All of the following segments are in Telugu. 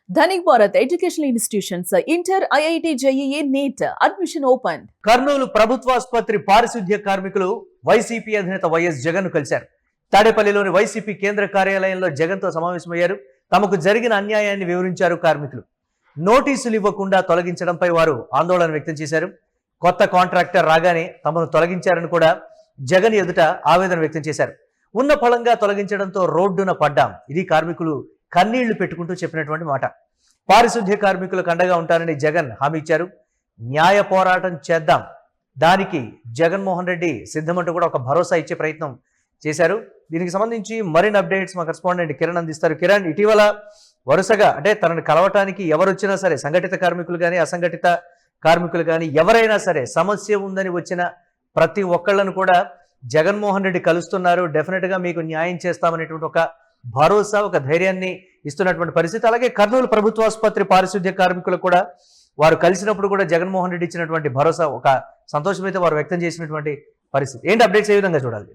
Dhanik Bharat educational institutions inter IIT JEE NEET admission open. Kurnool ప్రభుత్వాసుపత్రి పారిశుద్ధ్య కార్మికులు వైసీపీ అధినేత వైఎస్ జగన్ ను కలిశారు. తాడేపల్లిలోని వైసీపీ కేంద్ర కార్యాలయంలో జగన్ తో సమావేశమయ్యారు. తమకు జరిగిన అన్యాయాన్ని వివరించారు. కార్మికులు నోటీసులు ఇవ్వకుండా తొలగించడంపై వారు ఆందోళన వ్యక్తం చేశారు. కొత్త కాంట్రాక్టర్ రాగానే తమను తొలగించారని కూడా జగన్ ఎదుట ఆవేదన వ్యక్తం చేశారు. ఉన్న ఫలంగా తొలగించడంతో రోడ్డున పడ్డాం, ఇది కార్మికులు కన్నీళ్లు పెట్టుకుంటూ చెప్పినటువంటి మాట. పారిశుద్ధ్య కార్మికులకు అండగా ఉంటారని జగన్ హామీ ఇచ్చారు. న్యాయ పోరాటం చేద్దాం, దానికి జగన్మోహన్ రెడ్డి సిద్ధమంటూ కూడా ఒక భరోసా ఇచ్చే ప్రయత్నం చేశారు. దీనికి సంబంధించి మరిన్ని అప్డేట్స్ మా కరెస్పాండెంట్ కిరణ్ అందిస్తారు. కిరణ్, ఇటీవల వరుసగా అంటే తనను కలవటానికి ఎవరు వచ్చినా సరే, సంఘటిత కార్మికులు కానీ అసంఘటిత కార్మికులు కానీ ఎవరైనా సరే సమస్య ఉందని వచ్చిన ప్రతి ఒక్కళ్ళను కూడా జగన్మోహన్ రెడ్డి కలుస్తున్నారు. డెఫినెట్ గా మీకు న్యాయం చేస్తామనేటువంటి ఒక భరోసా, ఒక ధైర్యాన్ని ఇస్తున్నటువంటి పరిస్థితి. అలాగే కర్నూలు ప్రభుత్వ ఆసుపత్రి పారిశుద్ధ్య కార్మికులు కూడా వారు కలిసినప్పుడు కూడా జగన్మోహన్ రెడ్డి ఇచ్చినటువంటి భరోసా, ఒక సంతోషం అయితే వారు వ్యక్తం చేసినటువంటి పరిస్థితి. ఏంటి అప్డేట్స్ ఏ విధంగా చూడాలి?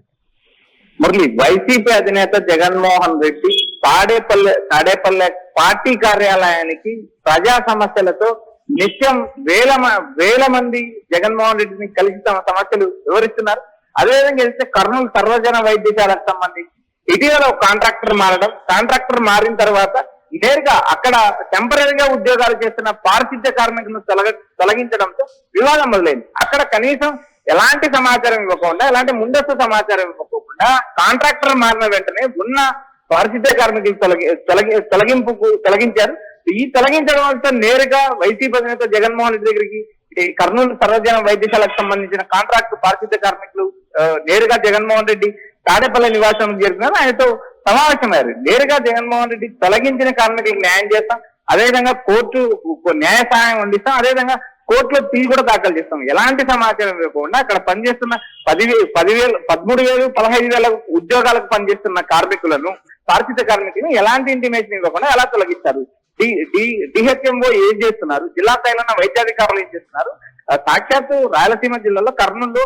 మురళి, వైసీపీ అధినేత జగన్మోహన్ రెడ్డి తాడేపల్లె పార్టీ కార్యాలయానికి ప్రజా సమస్యలతో నిత్యం వేల మంది జగన్మోహన్ రెడ్డిని కలిసి తమ సమస్యలు వివరిస్తున్నారు. అదేవిధంగా వెళ్తే కర్నూలు సర్వజన వైద్యశాలకు సంబంధించి ఇటీవల కాంట్రాక్టర్ మారిన తర్వాత నేరుగా అక్కడ టెంపరీగా ఉద్యోగాలు చేస్తున్న పారిశుద్ధ్య కార్మికులను తొలగించడంతో వివాదం మొదలైంది. అక్కడ కనీసం ఎలాంటి సమాచారం ఇవ్వకుండా, ఎలాంటి ముందస్తు సమాచారం ఇవ్వకుండా కాంట్రాక్టర్ మారిన వెంటనే ఉన్న పారిశుద్ధ్య కార్మికులు తొలగించారు. ఈ తొలగించడం వల్ల నేరుగా వైసీపీ అధినేత జగన్మోహన్ రెడ్డి దగ్గరికి కర్నూలు సర్వజన వైద్యశాలకు సంబంధించిన కాంట్రాక్ట్ పారిశుద్ధ్య కార్మికులు నేరుగా జగన్మోహన్ రెడ్డి తాడేపల్లి నివాసం చేరుకున్నారు. ఆయనతో సమావేశమయ్యారు. నేరుగా జగన్మోహన్ రెడ్డి తొలగించిన కార్మికులకు న్యాయం చేస్తాం, అదేవిధంగా కోర్టు న్యాయ సహాయం అందిస్తాం, అదేవిధంగా కోర్టులో ఫీ కూడా దాఖలు చేస్తాం. ఎలాంటి సమాచారం ఇవ్వకుండా అక్కడ పనిచేస్తున్న 13,000 15,000 ఉద్యోగాలకు పనిచేస్తున్న కార్మికులను, పారిశుద్ధ్య కార్మికులను ఎలాంటి ఇంటిమేషన్ ఇవ్వకుండా ఎలా తొలగిస్తారు? డిహెచ్ఎంఓ ఏం చేస్తున్నారు? జిల్లా స్థాయిలో ఉన్న వైద్యాధికారులు ఏం చేస్తున్నారు? సాక్షాత్తు రాయలసీమ జిల్లాలో కర్నూలు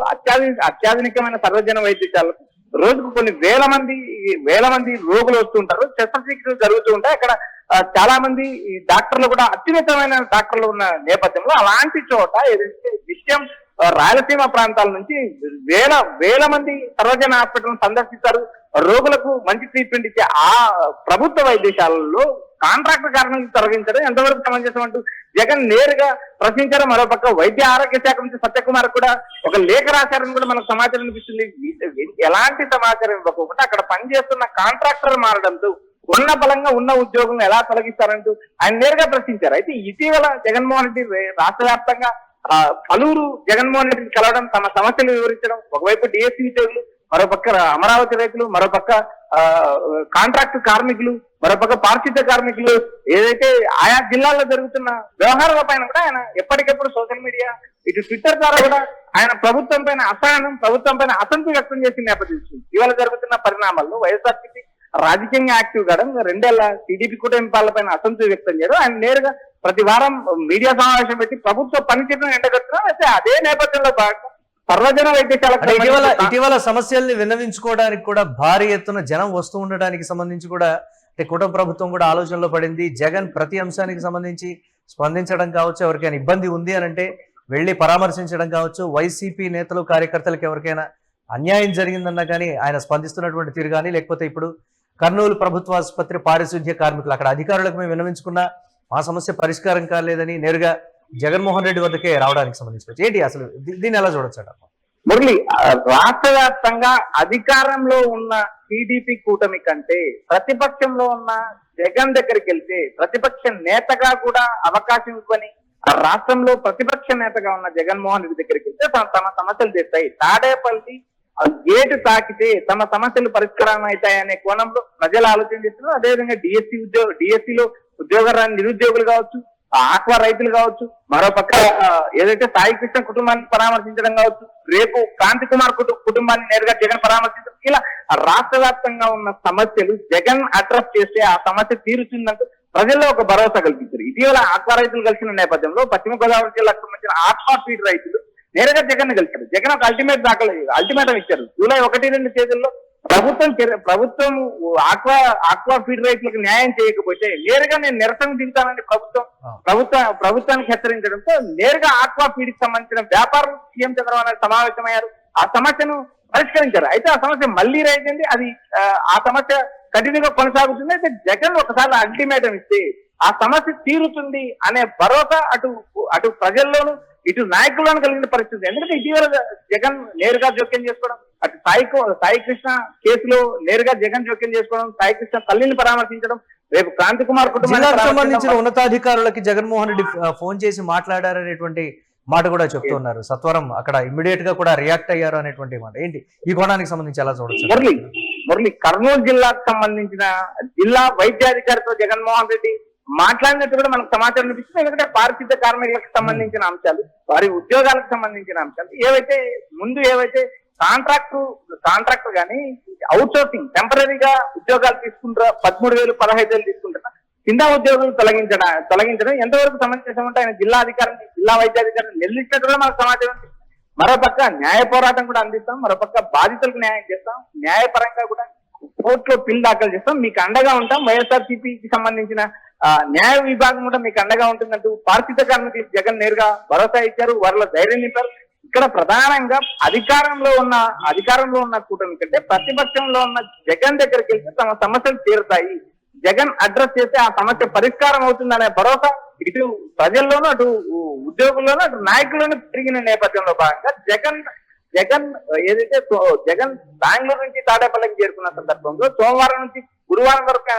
అత్యాధునికమైన సర్వజన వైద్యశాలకు రోజుకు కొన్ని వేల మంది రోగులు వస్తుంటారు. శస్త్రచికిత్సలు జరుగుతూ ఉంటాయి. అక్కడ చాలా మంది డాక్టర్లు కూడా అత్యున్నతమైన డాక్టర్లు ఉన్న నేపథ్యంలో అలాంటి చోట ఏదైతే విషయం రాయలసీమ ప్రాంతాల నుంచి వేల మంది సర్వజన హాస్పిటల్ సందర్శిస్తారు. రోగులకు మంచి ట్రీట్మెంట్ ఇచ్చే ఆ ప్రభుత్వ వైద్యశాలల్లో కాంట్రాక్టర్ కార్మికులు తొలగించడం ఎంతవరకు సమంజసం అంటూ జగన్ నేరుగా ప్రశ్నించారు. మరోపక్క వైద్య ఆరోగ్య శాఖ నుంచి సత్యకుమార్ కూడా ఒక లేఖ రాశారని కూడా మనకు సమాచారం అనిపిస్తుంది. ఎలాంటి సమాచారం ఇవ్వకుండా అక్కడ పనిచేస్తున్న కాంట్రాక్టర్ మారడంతో ఉన్న బలంగా ఉన్న ఉద్యోగం ఎలా తొలగిస్తారంటూ ఆయన నేరుగా ప్రశ్నించారు. అయితే ఇటీవల జగన్మోహన్ రెడ్డి రాష్ట్ర వ్యాప్తంగా పలువురు జగన్మోహన్ రెడ్డిని కలవడం, తమ సమస్యలు వివరించడం, ఒకవైపు డిఎస్సీ ఉద్యోగులు, మరోపక్క అమరావతి రైతులు, మరోపక్క కాంట్రాక్ట్ కార్మికులు, మరోపక్క పారిశుద్ధ్య కార్మికులు, ఏదైతే ఆయా జిల్లాల్లో జరుగుతున్న వ్యవహారాల పైన కూడా ఆయన ఎప్పటికెప్పుడు సోషల్ మీడియా, ఇటు ట్విట్టర్ ద్వారా కూడా ఆయన ప్రభుత్వం పైన అసహనం, ప్రభుత్వం పైన అసంతృప్తి వ్యక్తం చేసిన నేపథ్యం ఇవాళ జరుగుతున్న పరిణామాల్లో వైఎస్ఆర్సీపీ రాజకీయంగా యాక్టివ్ కావడం, 2 ఏళ్ల టీడీపీ కూటమి పాలన అసంతృప్తి వ్యక్తం చేయడం, ఆయన నేరుగా ప్రతి వారం మీడియా సమావేశం పెట్టి ప్రభుత్వ పనితీరును ఎండగడుతున్నారు. అయితే అదే నేపథ్యంలో భాగంగా సర్వజన వైద్యశాలకు ఇటీవల సమస్యల్ని విన్నవించుకోవడానికి కూడా భారీ ఎత్తున జనం వస్తూ ఉండడానికి సంబంధించి కూడా కుటుంబ ప్రభుత్వం కూడా ఆలోచనలో పడింది. జగన్ ప్రతి అంశానికి సంబంధించి స్పందించడం కావచ్చు, ఎవరికైనా ఇబ్బంది ఉంది అని అంటే వెళ్ళి పరామర్శించడం కావచ్చు, వైసీపీ నేతలు కార్యకర్తలకు ఎవరికైనా అన్యాయం జరిగిందన్నా కానీ ఆయన స్పందిస్తున్నటువంటి తీరు కానీ, లేకపోతే ఇప్పుడు కర్నూలు ప్రభుత్వ ఆసుపత్రి పారిశుద్ధ్య కార్మికులు అక్కడ అధికారులకు మేము విన్నవించుకున్నా మా సమస్య పరిష్కారం కాలేదని నేరుగా జగన్మోహన్ రెడ్డి వద్దకే రావడానికి సంబంధించి ఏంటి అసలు దీన్ని ఎలా చూడొచ్చు? మురళి, రాష్ట్ర వ్యాప్తంగా అధికారంలో ఉన్న టీడీపీ కూటమి కంటే ప్రతిపక్షంలో ఉన్న జగన్ దగ్గరికి వెళ్తే ప్రతిపక్ష నేతగా కూడా అవకాశం ఇవ్వని రాష్ట్రంలో ప్రతిపక్ష నేతగా ఉన్న జగన్మోహన్ రెడ్డి దగ్గరికి వెళ్తే తమ సమస్యలు తెస్తాయి, తాడేపల్లి గేటు తాకితే తమ సమస్యలు పరిష్కారం అవుతాయనే కోణంలో ప్రజలు ఆలోచన చేస్తున్నారు. అదేవిధంగా డిఎస్సీలో నిరుద్యోగులు కావచ్చు, ఆక్వా రైతులు కావచ్చు, మరోపక్క ఏదైతే సాయి కృష్ణ కుటుంబాన్ని పరామర్శించడం కావచ్చు, రేపు క్రాంతి కుమార్ కుటుంబాన్ని నేరుగా జగన్ పరామర్శించడం, ఇలా రాష్ట్ర వ్యాప్తంగా ఉన్న సమస్యలు జగన్ అడ్రస్ చేస్తే ఆ సమస్య తీరుతుందంటూ ప్రజల్లో ఒక భరోసా కల్పించారు. ఇటీవల ఆక్వా రైతులు కలిసిన నేపథ్యంలో పశ్చిమ గోదావరి జిల్లాకు సంబంధించిన ఆక్వా ఫీడ్ రైతులు నేరుగా జగన్ కలిశారు. జగన్ ఒక అల్టిమేటం ఇచ్చారు. జూలై 1-2 తేదీల్లో ప్రభుత్వం ఆక్వా ఫీడ్ రైతులకు న్యాయం చేయకపోతే నేరుగా నేను నిరసన దిగుతానని ప్రభుత్వానికి హెచ్చరించడంతో నేరుగా ఆక్వా ఫీడ్ కి సంబంధించిన వ్యాపారులు సీఎం చంద్రబాబు నాయుడు సమావేశమయ్యారు. ఆ సమస్యను పరిష్కరించారు. అయితే ఆ సమస్య మళ్ళీ రైతుంది. అది ఆ సమస్య కంటిన్యూగా కొనసాగుతుంది. అయితే జగన్ ఒకసారి అల్టిమేటం ఇస్తే ఆ సమస్య తీరుతుంది అనే భరోసా అటు ప్రజల్లోనూ ఇటు నాయకుల్లోనూ కలిగిన పరిస్థితి. ఎందుకంటే ఇటీవల జగన్ నేరుగా జోక్యం చేసుకోవడం, అటు సాయి కృష్ణ కేసులో నేరుగా జగన్ జోక్యం చేసుకోవడం, సాయి కృష్ణ తల్లిని పరామర్శించడం, రేపు క్రాంతి కుమార్ జిల్లాకు సంబంధించిన ఉన్నతాధికారులకి జగన్మోహన్ రెడ్డి ఫోన్ చేసి మాట్లాడారనేటువంటి మాట కూడా చెప్తున్నారు. సత్వరం అక్కడ ఇమ్మీడియట్ గా కూడా రియాక్ట్ అయ్యారు అనేటువంటి మాట. ఏంటి ఈ కోణానికి సంబంధించి ఎలా చూడొచ్చు? మురళి కర్నూలు జిల్లాకు సంబంధించిన జిల్లా వైద్యాధికారితో జగన్మోహన్ రెడ్డి మాట్లాడినట్టు కూడా మనకు సమాచారం అనిపిస్తుంది. ఎందుకంటే పారిశుద్ధ్య కార్మికులకు సంబంధించిన అంశాలు, వారి ఉద్యోగాలకు సంబంధించిన అంశాలు ఏవైతే కాంట్రాక్టర్ గానీ అవుట్ సోర్సింగ్ టెంపరీగా ఉద్యోగాలు తీసుకుంటారా, 13,000 15,000 తీసుకుంటారా, కింద ఉద్యోగులు తొలగించడం ఎంతవరకు సమంజసం ఉంటే ఆయన జిల్లా వైద్యాధికారిని నిలదీసినట్టు కూడా మనకు సమాచారం. మరోపక్క న్యాయ పోరాటం కూడా అందిస్తాం, మరోపక్క బాధితులకు న్యాయం చేస్తాం, న్యాయపరంగా కూడా కోర్టులో పిల్ దాఖలు చేస్తాం, మీకు అండగా ఉంటాం, వైఎస్ఆర్సీపీకి సంబంధించిన న్యాయ విభాగం కూడా మీకు అండగా ఉంటుందంటూ పారిశుద్ధ్య కార్మికులకు జగన్ నేరుగా భరోసా ఇచ్చారు. వారిలో ధైర్యం నింపారు. ఇక్కడ ప్రధానంగా అధికారంలో ఉన్న కూటమి కంటే ప్రతిపక్షంలో ఉన్న జగన్ దగ్గరికి వెళ్తే తమ సమస్యలు తీరుతాయి, జగన్ అడ్రస్ చేస్తే ఆ సమస్య పరిష్కారం అవుతుందనే భరోసా ఇటు ప్రజల్లోనూ అటు ఉద్యోగుల్లోనూ అటు నాయకుల్లోనూ పెరిగిన నేపథ్యంలో భాగంగా జగన్ బెంగళూరు నుంచి తాడేపల్లికి చేరుకున్న సందర్భంలో సోమవారం నుంచి గురువారం వరకు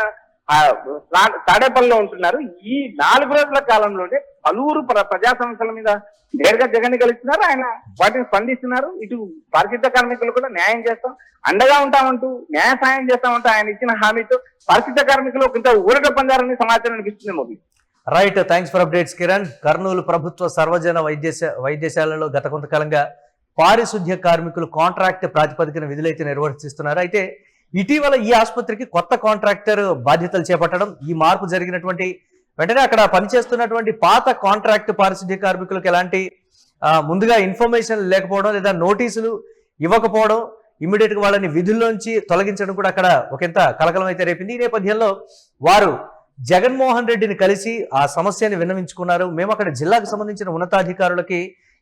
తాడేపల్లిలో ఉంటున్నారు. ఈ 4 రోజుల కాలంలోనే పలువురు ప్రజా సమస్యల మీద నేరుగా జగన్ కలుస్తున్నారు. ఆయన వాటిని స్పందిస్తున్నారు. ఇటు పారిశుద్ధ్య కార్మికులు కూడా న్యాయం చేస్తాం, అండగా ఉంటామంటూ న్యాయ సాయం చేస్తామంటూ ఆయన ఇచ్చిన హామీతో పారిశుద్ధ్య కార్మికులు కొంత ఊరట పొందారని సమాచారం అనిపిస్తుంది. Modi right, thanks for updates Kiran. Kurnool ప్రభుత్వ సర్వజన వైద్యశాలలో గత కొంతకాలంగా పారిశుద్ధ్య కార్మికులు కాంట్రాక్ట్ ప్రాతిపదికన విధులైతే నిర్వర్తిస్తున్నారు. అయితే ఇటీవల ఈ ఆసుపత్రికి కొత్త కాంట్రాక్టర్ బాధ్యతలు చేపట్టడం, ఈ మార్పు జరిగినటువంటి వెంటనే అక్కడ పనిచేస్తున్నటువంటి పాత కాంట్రాక్ట్ పారిశుద్ధ్య కార్మికులకు ఎలాంటి ముందుగా ఇన్ఫర్మేషన్ లేకపోవడం లేదా నోటీసులు ఇవ్వకపోవడం, ఇమ్మీడియట్ గా వాళ్ళని విధుల్లోంచి తొలగించడం కూడా అక్కడ ఒకంత కలకలం అయితే రేపింది. ఈ నేపథ్యంలో వారు జగన్మోహన్ రెడ్డిని కలిసి ఆ సమస్యని విన్నవించుకున్నారు. మేము అక్కడ జిల్లాకు సంబంధించిన ఉన్నతాధికారులకి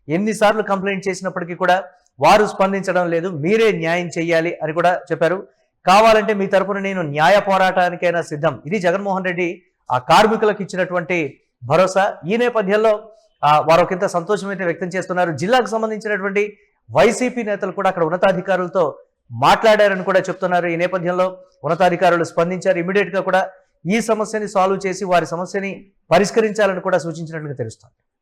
ఎన్నిసార్లు కంప్లైంట్ చేసినప్పటికీ కూడా వారు స్పందించడం లేదు, మీరే న్యాయం చెయ్యాలి అని కూడా చెప్పారు. కావాలంటే మీ తరపున నేను న్యాయ పోరాటానికైనా సిద్ధం, ఇది జగన్మోహన్ రెడ్డి ఆ కార్మికులకు ఇచ్చినటువంటి భరోసా. ఈ నేపథ్యంలో వారు ఒకంత సంతోషం అయితే వ్యక్తం చేస్తున్నారు. జిల్లాకు సంబంధించినటువంటి వైసీపీ నేతలు కూడా అక్కడ ఉన్నతాధికారులతో మాట్లాడారని కూడా చెప్తున్నారు. ఈ నేపథ్యంలో ఉన్నతాధికారులు స్పందించారు. ఇమీడియట్ గా కూడా ఈ సమస్యని సాల్వ్ చేసి వారి సమస్యని పరిష్కరించాలని కూడా సూచించినట్లుగా తెలుస్తోంది.